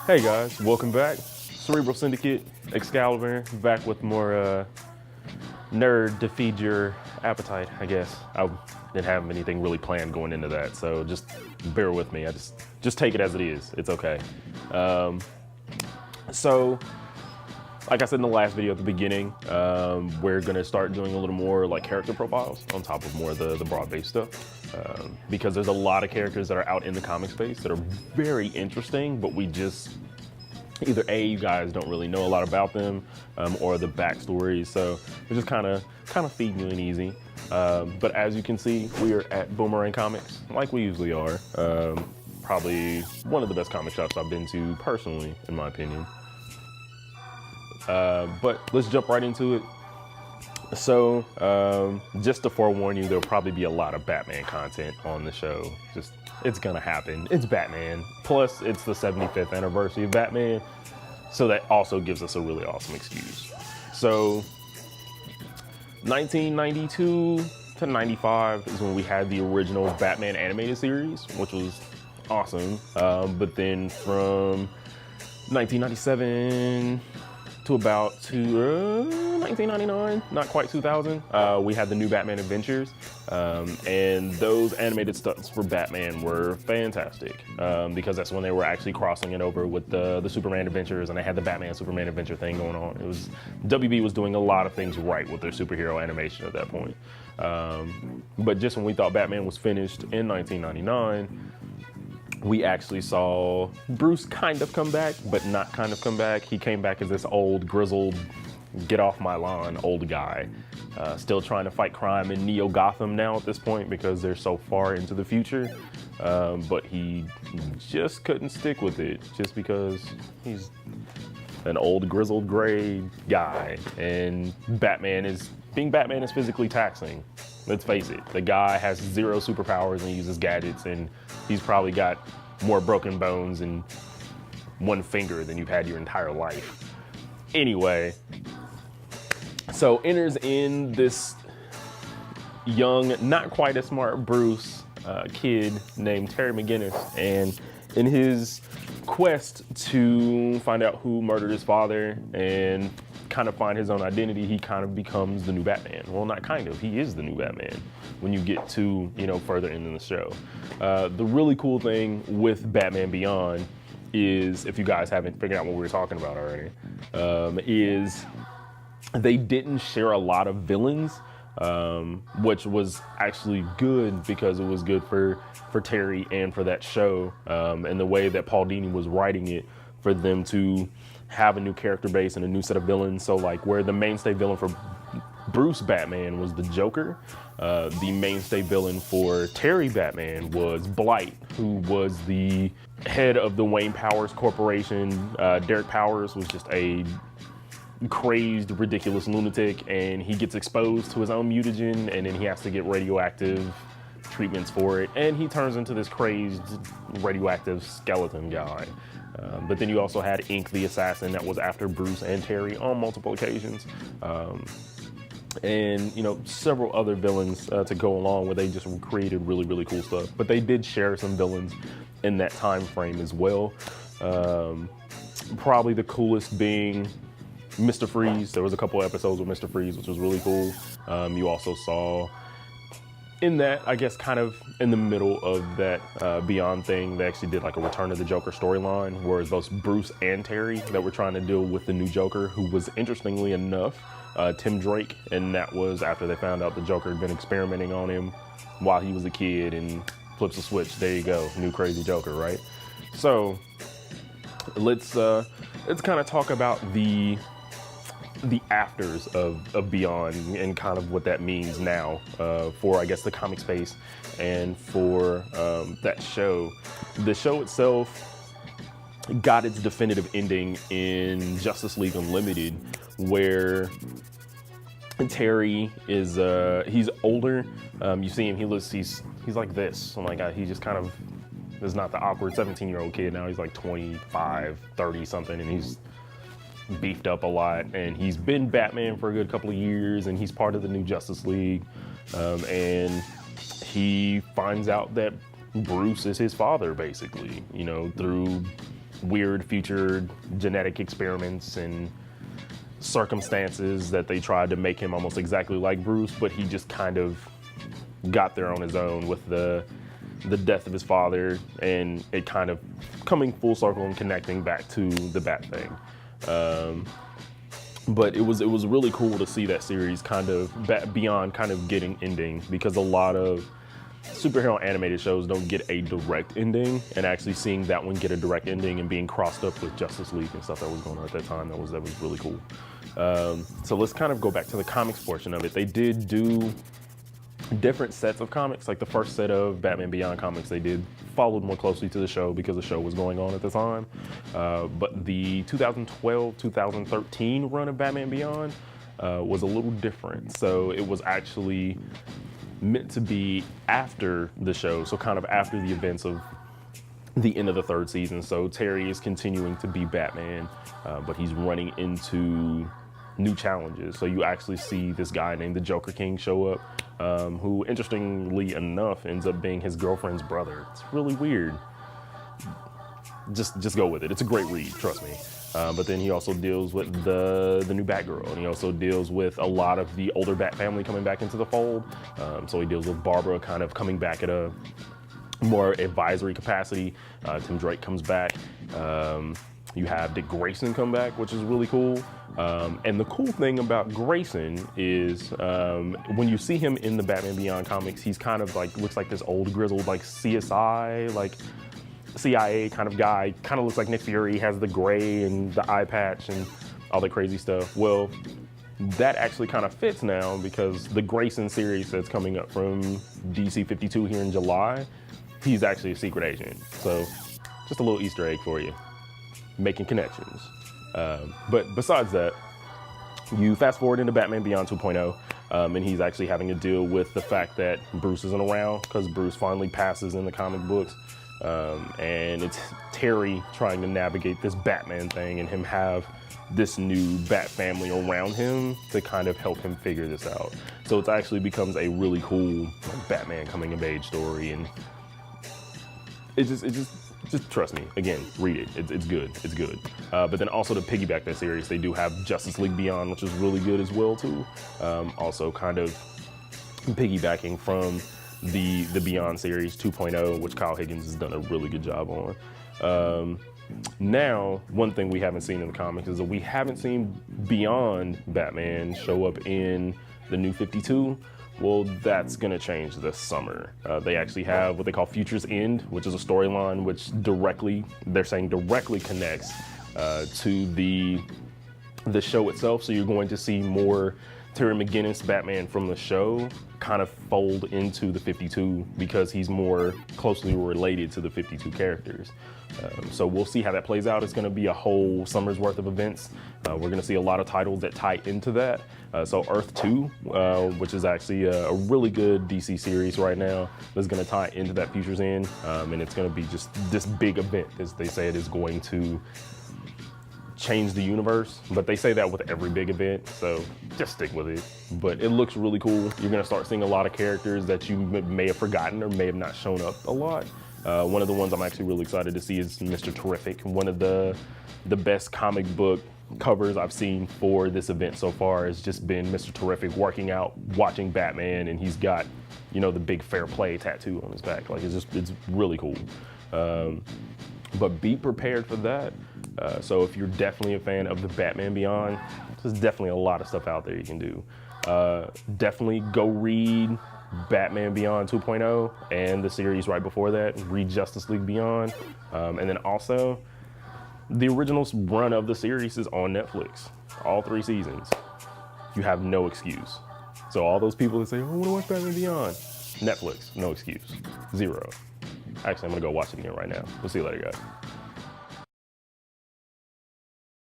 Hey guys, welcome back. Cerebral Syndicate, Excalibur, back with more nerd to feed your appetite, I guess. I didn't have anything really planned going into that, so just bear with me. I just take it as it is. It's okay. So, like I said in the last video at the beginning, we're gonna start doing a little more like character profiles on top of more of the broad-based stuff. Because there's a lot of characters that are out in the comic space that are very interesting, but we just, either A, you guys don't really know a lot about them, or the backstories, so we're just kind of feeding you an easy. But as you can see, we are at Boomerang Comics, like we usually are. Probably one of the best comic shops I've been to personally, in my opinion. But let's jump right into it. So, just to forewarn you, there'll probably be a lot of Batman content on the show. It's gonna happen. It's Batman. Plus, it's the 75th anniversary of Batman. So that also gives us a really awesome excuse. So, 1992 to 95 is when we had the original Batman animated series, which was awesome. But then from 1997 to about 1999, not quite 2000, we had the new Batman Adventures, and those animated stunts for Batman were fantastic, because that's when they were actually crossing it over with the Superman Adventures, and they had the Batman Superman Adventure thing going on. It was, WB was doing a lot of things right with their superhero animation at that point. But just when we thought Batman was finished in 1999, we actually saw Bruce kind of come back, but not kind of come back. He came back as this old, grizzled, get off my lawn old guy, still trying to fight crime in Neo Gotham now at this point because they're so far into the future. But he just couldn't stick with it just because he's an old, grizzled, gray guy. And being Batman is physically taxing. Let's face it, the guy has zero superpowers and he uses gadgets, and he's probably got more broken bones and one finger than you've had your entire life. Anyway, so enters in this young, not quite as smart Bruce kid named Terry McGinnis, and in his quest to find out who murdered his father and kind of find his own identity, he kind of becomes the new Batman. Well, not kind of, he is the new Batman when you get to, further into the show. The really cool thing with Batman Beyond is, if you guys haven't figured out what we were talking about already, is they didn't share a lot of villains, which was actually good because it was good for Terry and for that show, and the way that Paul Dini was writing it, for them to have a new character base and a new set of villains. So like where the mainstay villain for Bruce Batman was the Joker, the mainstay villain for Terry Batman was Blight, who was the head of the Wayne Powers Corporation. Derek Powers was just a crazed, ridiculous lunatic, and he gets exposed to his own mutagen, and then he has to get radioactive treatments for it, and he turns into this crazed, radioactive skeleton guy. But then you also had Ink the Assassin that was after Bruce and Terry on multiple occasions. And several other villains to go along where they just created really, really cool stuff. But they did share some villains in that time frame as well. Probably the coolest being Mr. Freeze. There was a couple episodes with Mr. Freeze, which was really cool. You also saw in that, I guess, kind of in the middle of that Beyond thing, they actually did like a Return of the Joker storyline, where it's both Bruce and Terry that were trying to deal with the new Joker, who was, interestingly enough, Tim Drake, and that was after they found out the Joker had been experimenting on him while he was a kid, and flips a switch, there you go, new crazy Joker, right? So let's kind of talk about the afters of Beyond and kind of what that means now for, I guess, the comic space and for that show. The show itself got its definitive ending in Justice League Unlimited, where Terry is he's older. You see him, he's like this. Oh my God, he just kind of is not the awkward 17-year-old kid now. He's like 25, 30 something, and he's beefed up a lot, and he's been Batman for a good couple of years, and he's part of the new Justice League, and he finds out that Bruce is his father, basically, through weird future genetic experiments and circumstances that they tried to make him almost exactly like Bruce, but he just kind of got there on his own with the death of his father, and it kind of coming full circle and connecting back to the Bat thing. But it was really cool to see that series kind of beyond kind of getting ending, because a lot of superhero animated shows don't get a direct ending, and actually seeing that one get a direct ending and being crossed up with Justice League and stuff that was going on at that time, that was really cool. So let's kind of go back to the comics portion of it. They did do different sets of comics. Like the first set of Batman Beyond comics, they did followed more closely to the show because the show was going on at the time. But the 2012-2013 run of Batman Beyond was a little different. So it was actually meant to be after the show, so kind of after the events of the end of the third season. So Terry is continuing to be Batman, but he's running into new challenges. So you actually see this guy named the Joker King show up, who interestingly enough ends up being his girlfriend's brother. It's really weird. Just go with it. It's a great read, trust me. But then he also deals with the new Batgirl, and he also deals with a lot of the older Bat family coming back into the fold. So he deals with Barbara kind of coming back at a more advisory capacity. Tim Drake comes back. You have Dick Grayson come back, which is really cool. And the cool thing about Grayson is when you see him in the Batman Beyond comics, he's kind of like, looks like this old grizzled like CSI, like CIA kind of guy. Kind of looks like Nick Fury, has the gray and the eye patch and all that crazy stuff. Well, that actually kind of fits now, because the Grayson series that's coming up from DC 52 here in July, he's actually a secret agent. So just a little Easter egg for you, making connections. But besides that, you fast forward into Batman Beyond 2.0, and he's actually having to deal with the fact that Bruce isn't around, because Bruce finally passes in the comic books. And it's Terry trying to navigate this Batman thing, and him have this new Bat family around him to kind of help him figure this out. So it actually becomes a really cool Batman coming of age story, and it just trust me, again, read it. It's good. It's good. But then also to piggyback that series, they do have Justice League Beyond, which is really good as well too. Also kind of piggybacking from the Beyond series 2.0, which Kyle Higgins has done a really good job on. Now, one thing we haven't seen in the comics is that we haven't seen Beyond Batman show up in the New 52. Well, that's gonna change this summer. They actually have what they call Future's End, which is a storyline which they're saying directly connects to the show itself. So you're going to see more Terry McGinnis Batman from the show kind of fold into the 52, because he's more closely related to the 52 characters. So we'll see how that plays out. It's going to be a whole summer's worth of events. We're going to see a lot of titles that tie into that. So Earth 2, which is actually a really good DC series right now, is going to tie into that Future's End. And it's going to be just this big event, as they say it is going to change the universe. But they say that with every big event, so just stick with it. But it looks really cool. You're going to start seeing a lot of characters that you may have forgotten or may have not shown up a lot. One of the ones I'm actually really excited to see is Mr. Terrific. One of the best comic book covers I've seen for this event so far has just been Mr. Terrific working out, watching Batman, and he's got, you know, the big fair play tattoo on his back. Like, it's really cool. But be prepared for that. So if you're definitely a fan of the Batman Beyond, there's definitely a lot of stuff out there you can do. Definitely go read Batman Beyond 2.0 and the series right before that. Read Justice League Beyond. And then also, the original run of the series is on Netflix. All 3 seasons. You have no excuse. So all those people that say, oh, I want to watch Batman Beyond. Netflix, no excuse. 0. Actually, I'm going to go watch it again right now. We'll see you later, guys.